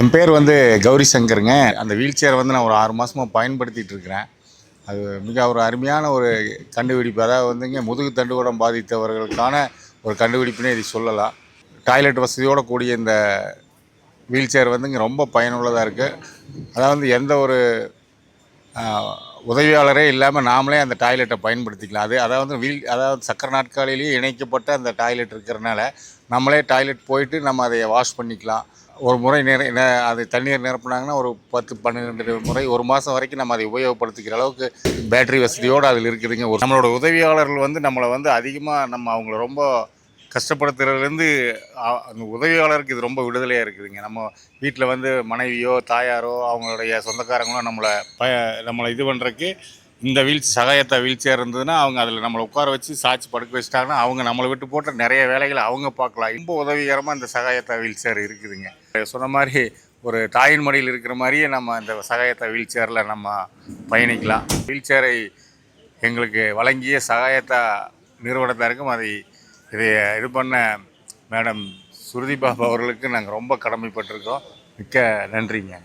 என் பேர் கௌரி சங்கருங்க. அந்த wheel chair நான் ஒரு 6 மாதமா பயன்படுத்திட்டு இருக்கிறேன். அது மிக ஒரு அருமையான ஒரு கண்டுபிடிப்பு. அதாவது முதுகு தண்டுவடம் பாதித்தவர்களுக்கான ஒரு கண்டுபிடிப்புனே இதை சொல்லலாம். டாய்லெட் வசதியோட கூடிய இந்த வீல் சேர் ரொம்ப பயனுள்ளதாக இருக்குது. அதாவது எந்த ஒரு உதவியாளரே இல்லாமல் நாமளே அந்த டாய்லெட்டை பயன்படுத்திக்கலாம். அதாவது சக்கர நாற்காலியிலேயே இணைக்கப்பட்ட அந்த டாய்லெட் இருக்கிறனால நம்மளே டாய்லெட் போயிட்டு நம்ம அதை வாஷ் பண்ணிக்கலாம். ஒரு முறை அது தண்ணீர் நிரப்புனாங்கன்னா ஒரு 10, 12 முறை 1 மாதம் வரைக்கும் நம்ம அதை உபயோகப்படுத்திக்கிற அளவுக்கு பேட்டரி வசதியோடு அதில் இருக்குதுங்க. நம்மளோட உதவியாளர்கள் நம்மளை அதிகமாக நம்ம அவங்கள ரொம்ப கஷ்டப்படுத்துறதுலேருந்து அந்த உதவியாளருக்கு இது ரொம்ப விடுதலையாக இருக்குதுங்க. நம்ம வீட்டில் மனைவியோ தாயாரோ அவங்களுடைய சொந்தக்காரங்களோ நம்மளை இது பண்ணுறக்கு இந்த சகாயத்தா வீல் சேர் இருந்ததுன்னா அவங்க அதில் நம்மளை உட்கார வச்சு சாய்ச்சி படுக்க வச்சிட்டாங்கன்னா அவங்க நம்மளை விட்டு போட்டு நிறைய வேலைகளை அவங்க பார்க்கலாம். ரொம்ப உதவிகரமாக இந்த சகாயத்தா வீல் சேர் இருக்குதுங்க. சொன்ன மாதிரி ஒரு தாயின் மடியில் இருக்கிற மாதிரியே நம்ம இந்த சகாயத்தா வீல் சேரில் நம்ம பயணிக்கலாம். வீல் சேரை எங்களுக்கு வழங்கிய சகாயத்தா நிறுவனத்தாருக்கும் இதை இது பண்ண மேடம் சுருதி பாபா அவர்களுக்கு நாங்கள் ரொம்ப கடமைப்பட்டிருக்கோம். மிக்க நன்றிங்க.